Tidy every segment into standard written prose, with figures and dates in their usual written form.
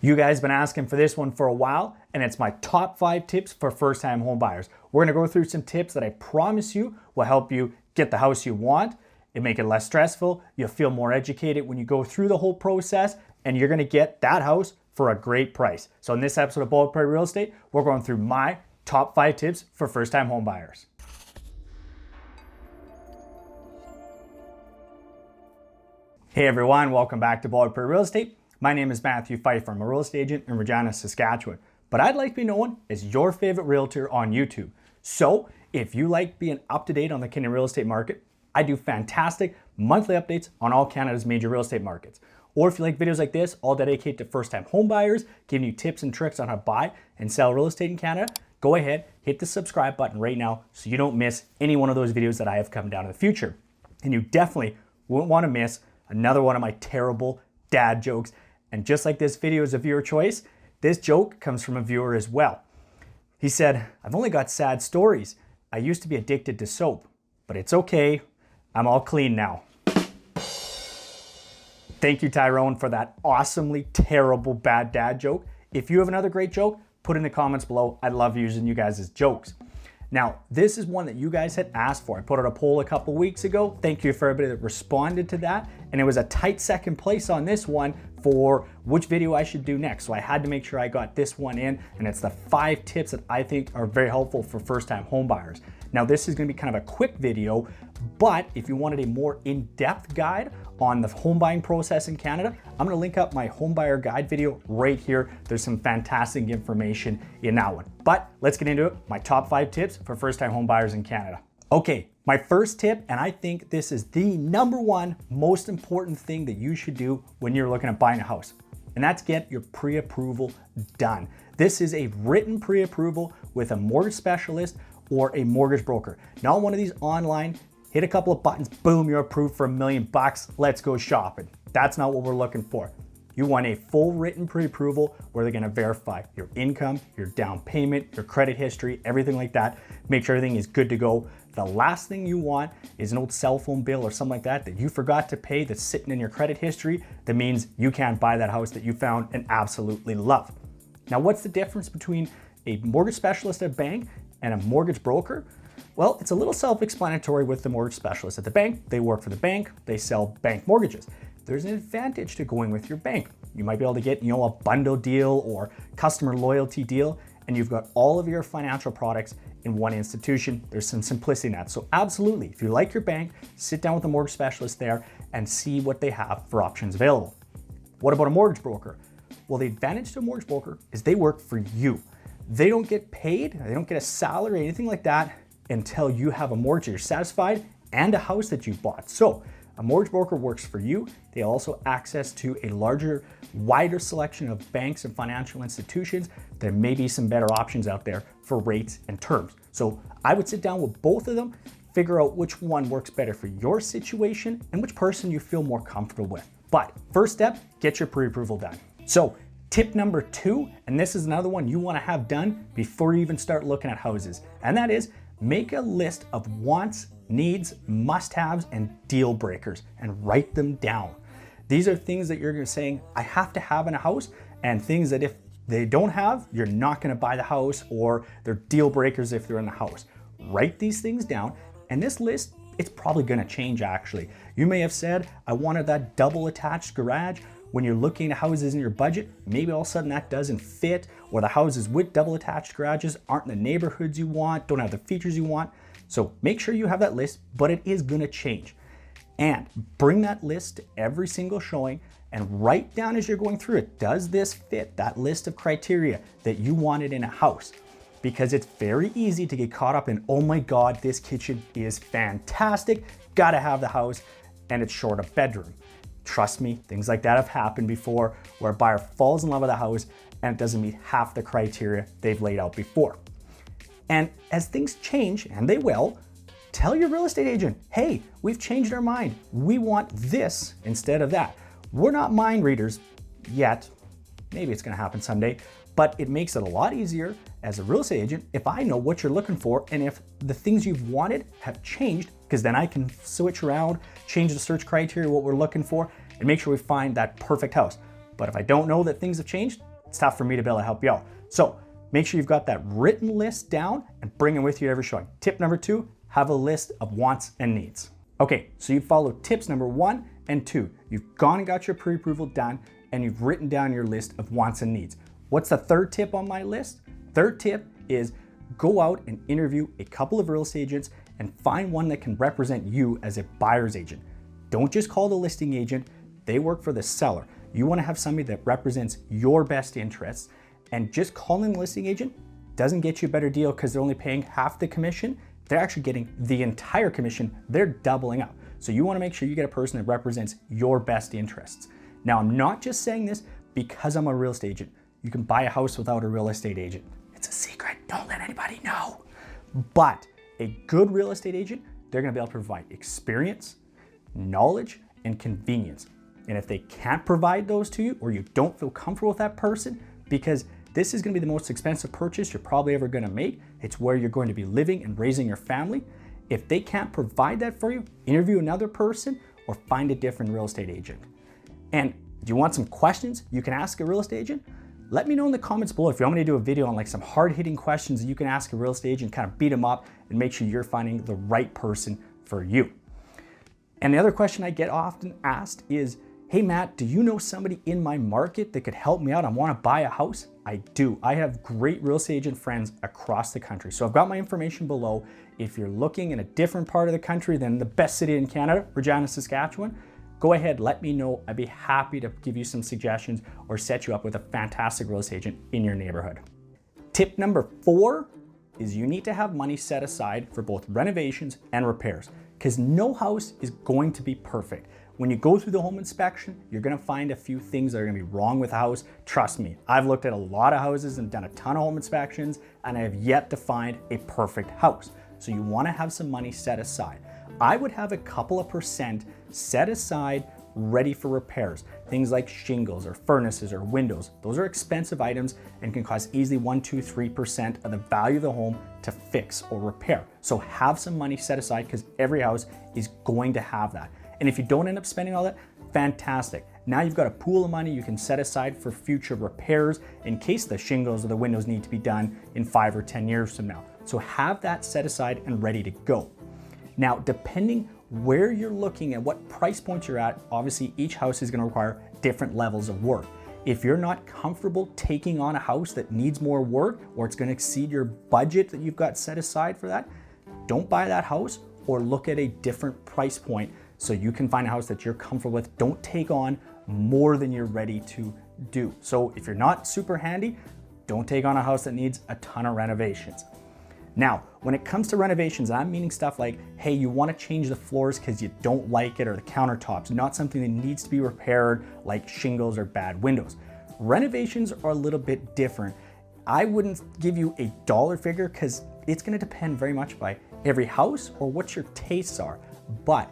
You guys have been asking for this one for a while, and it's my top 5 tips for first-time home buyers. We're gonna go through some tips that I promise you will help you get the house you want, and make it less stressful. You'll feel more educated when you go through the whole process, and you're gonna get that house for a great price. So in this episode of Bold Prairie Real Estate, we're going through my top 5 tips for first-time home buyers. Hey everyone, welcome back to Bold Prairie Real Estate. My name is Matthew Pfeiffer. I'm a real estate agent in Regina, Saskatchewan, but I'd like to be known as your favorite realtor on YouTube. So if you like being up to date on the Canadian real estate market, I do fantastic monthly updates on all Canada's major real estate markets. Or if you like videos like this, all dedicated to first-time home buyers, giving you tips and tricks on how to buy and sell real estate in Canada, go ahead, hit the subscribe button right now so you don't miss any one of those videos that I have coming down in the future. And you definitely won't want to miss another one of my terrible dad jokes. And just like this video is a viewer choice, this joke comes from a viewer as well. He said, "I've only got sad stories. I used to be addicted to soap, but it's okay. I'm all clean now." Thank you, Tyrone, for that awesomely terrible bad dad joke. If you have another great joke, put it in the comments below. I love using you guys' jokes. Now, this is one that you guys had asked for. I put out a poll a couple weeks ago. Thank you for everybody that responded to that. And it was a tight second place on this one for which video I should do next. So I had to make sure I got this one in, and it's the 5 tips that I think are very helpful for first-time home buyers. Now, this is gonna be kind of a quick video, but if you wanted a more in-depth guide on the home buying process in Canada, I'm gonna link up my home buyer guide video right here. There's some fantastic information in that one. But let's get into it, my top 5 tips for first-time home buyers in Canada. Okay, my first tip, and I think this is the number one most important thing that you should do when you're looking at buying a house, and that's get your pre-approval done. This is a written pre-approval with a mortgage specialist or a mortgage broker. Not one of these online, hit a couple of buttons, boom, you're approved for $1 million, let's go shopping. That's not what we're looking for. You want a full written pre-approval where they're gonna verify your income, your down payment, your credit history, everything like that. Make sure everything is good to go. The last thing you want is an old cell phone bill or something like that that you forgot to pay that's sitting in your credit history. That means you can't buy that house that you found and absolutely love. Now, what's the difference between a mortgage specialist at a bank and a mortgage broker? Well, it's a little self-explanatory with the mortgage specialist at the bank. They work for the bank, they sell bank mortgages. There's an advantage to going with your bank. You might be able to get, a bundle deal or customer loyalty deal, and you've got all of your financial products in one institution. There's some simplicity in that. So absolutely, if you like your bank, sit down with a mortgage specialist there and see what they have for options available. What about a mortgage broker? Well, the advantage to a mortgage broker is they work for you. They don't get paid, they don't get a salary, anything like that until you have a mortgage you're satisfied and a house that you bought. So a mortgage broker works for you. They also access to a larger, wider selection of banks and financial institutions. There may be some better options out there for rates and terms. So I would sit down with both of them, figure out which one works better for your situation and which person you feel more comfortable with. But first step, get your pre-approval done. So tip number 2, and this is another one you want to have done before you even start looking at houses, and that is make a list of wants, needs, must-haves, and deal breakers and write them down. These are things that you're saying, I have to have in a house, and things that if they don't have, you're not gonna buy the house, or they're deal breakers if they're in the house. Write these things down, and this list, it's probably gonna change actually. You may have said, I wanted that double attached garage. When you're looking at houses in your budget, maybe all of a sudden that doesn't fit, or the houses with double attached garages aren't in the neighborhoods you want, don't have the features you want. So make sure you have that list, but it is gonna change. And bring that list to every single showing and write down as you're going through it, does this fit that list of criteria that you wanted in a house? Because it's very easy to get caught up in, oh my God, this kitchen is fantastic, gotta have the house, and it's short a bedroom. Trust me, things like that have happened before where a buyer falls in love with a house and it doesn't meet half the criteria they've laid out before. And as things change, and they will, tell your real estate agent, hey, we've changed our mind. We want this instead of that. We're not mind readers yet. Maybe it's gonna happen someday, but it makes it a lot easier as a real estate agent if I know what you're looking for and if the things you've wanted have changed, because then I can switch around, change the search criteria, what we're looking for, and make sure we find that perfect house. But if I don't know that things have changed, it's tough for me to be able to help you out. So make sure you've got that written list down and bring it with you every showing. Tip number 2, have a list of wants and needs. Okay, so you follow tips number 1 and 2. You've gone and got your pre-approval done and you've written down your list of wants and needs. What's the third tip on my list? Third tip is go out and interview a couple of real estate agents and find one that can represent you as a buyer's agent. Don't just call the listing agent. They work for the seller. You want to have somebody that represents your best interests, and just calling the listing agent doesn't get you a better deal because they're only paying half the commission. They're actually getting the entire commission. They're doubling up. So you want to make sure you get a person that represents your best interests. Now, I'm not just saying this because I'm a real estate agent. You can buy a house without a real estate agent. It's a secret. Don't let anybody know. But a good real estate agent, they're going to be able to provide experience, knowledge, and convenience. And if they can't provide those to you, or you don't feel comfortable with that person, because this is going to be the most expensive purchase you're probably ever going to make. It's where you're going to be living and raising your family. If they can't provide that for you, interview another person or find a different real estate agent. And do you want some questions you can ask a real estate agent? Let me know in the comments below if you want me to do a video on like some hard-hitting questions that you can ask a real estate agent, kind of beat them up and make sure you're finding the right person for you. And the other question I get often asked is, hey Matt, do you know somebody in my market that could help me out? I want to buy a house. I do. I have great real estate agent friends across the country. So I've got my information below. If you're looking in a different part of the country than the best city in Canada, Regina, Saskatchewan, go ahead, let me know. I'd be happy to give you some suggestions or set you up with a fantastic real estate agent in your neighborhood. Tip number 4 is you need to have money set aside for both renovations and repairs, because no house is going to be perfect. When you go through the home inspection, you're gonna find a few things that are gonna be wrong with the house. Trust me, I've looked at a lot of houses and done a ton of home inspections, and I have yet to find a perfect house. So you wanna have some money set aside. I would have a couple of percent set aside ready for repairs. Things like shingles or furnaces or windows. Those are expensive items and can cost easily 1, 2, 3% of the value of the home to fix or repair. So have some money set aside, because every house is going to have that. And if you don't end up spending all that, fantastic. Now you've got a pool of money you can set aside for future repairs in case the shingles or the windows need to be done in 5 or 10 years from now. So have that set aside and ready to go. Now, depending where you're looking at, what price point you're at, obviously each house is going to require different levels of work. If you're not comfortable taking on a house that needs more work, or it's going to exceed your budget that you've got set aside for that, don't buy that house, or look at a different price point so you can find a house that you're comfortable with. Don't take on more than you're ready to do. So if you're not super handy, don't take on a house that needs a ton of renovations. Now, when it comes to renovations, I'm meaning stuff like, hey, you want to change the floors because you don't like it, or the countertops, not something that needs to be repaired like shingles or bad windows. Renovations are a little bit different. I wouldn't give you a dollar figure because it's going to depend very much by every house or what your tastes are. But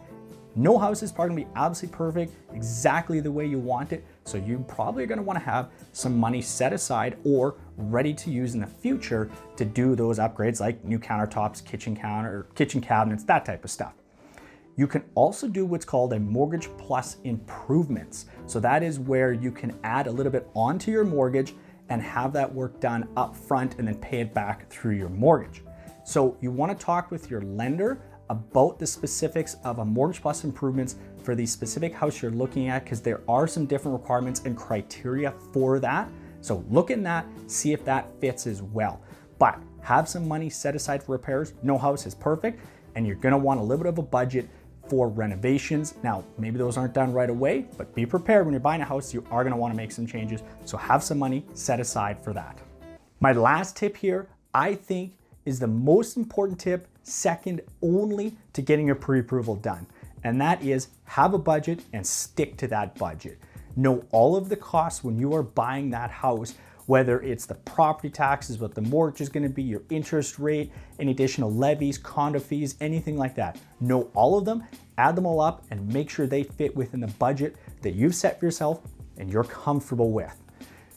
no house is probably going to be absolutely perfect, exactly the way you want it. So you probably are going to want to have some money set aside or ready to use in the future to do those upgrades like new countertops, kitchen cabinets, that type of stuff. You can also do what's called a mortgage plus improvements. So that is where you can add a little bit onto your mortgage and have that work done up front and then pay it back through your mortgage. So you want to talk with your lender about the specifics of a mortgage plus improvements for the specific house you're looking at, because there are some different requirements and criteria for that. So look in that, see if that fits as well. But have some money set aside for repairs. No house is perfect, and you're gonna want a little bit of a budget for renovations. Now, maybe those aren't done right away, but be prepared when you're buying a house, you are gonna wanna make some changes. So have some money set aside for that. My last tip here, I think, is the most important tip, second only to getting your pre-approval done. And that is have a budget and stick to that budget. Know all of the costs when you are buying that house, whether it's the property taxes, what the mortgage is going to be, your interest rate, any additional levies, condo fees, anything like that. Know all of them, add them all up, and make sure they fit within the budget that you've set for yourself and you're comfortable with.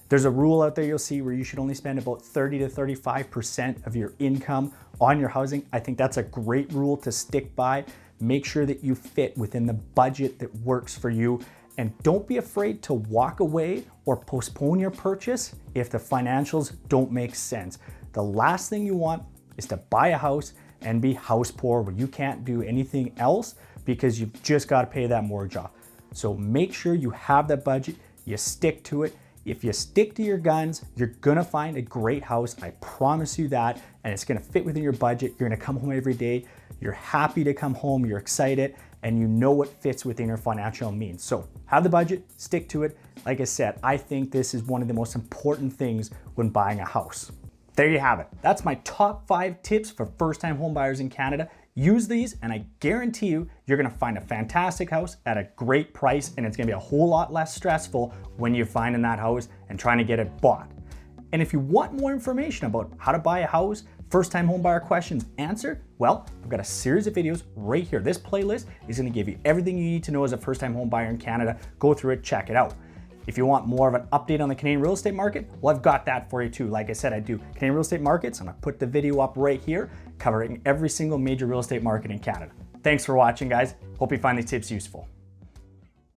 There's a rule out there you'll see where you should only spend about 30 to 35% of your income on your housing. I think that's a great rule to stick by. Make sure that you fit within the budget that works for you And don't be afraid to walk away or postpone your purchase if the financials don't make sense. The last thing you want is to buy a house and be house poor where you can't do anything else because you've just got to pay that mortgage off. So make sure you have that budget, you stick to it. If you stick to your guns, you're gonna find a great house. I promise you that, and it's gonna fit within your budget. You're gonna come home every day. You're happy to come home, you're excited, and you know what fits within your financial means. So have the budget, stick to it. Like I said, I think this is one of the most important things when buying a house. There you have it. That's my top 5 tips for first-time home buyers in Canada. Use these and I guarantee you, you're gonna find a fantastic house at a great price, and it's gonna be a whole lot less stressful when you're finding that house and trying to get it bought. And if you want more information about how to buy a house, first-time home buyer questions answered, well, I've got a series of videos right here. This playlist is gonna give you everything you need to know as a first-time home buyer in Canada. Go through it, check it out. If you want more of an update on the Canadian real estate market, well, I've got that for you too. Like I said, I do Canadian real estate markets. I'm gonna put the video up right here covering every single major real estate market in Canada. Thanks for watching, guys. Hope you find these tips useful.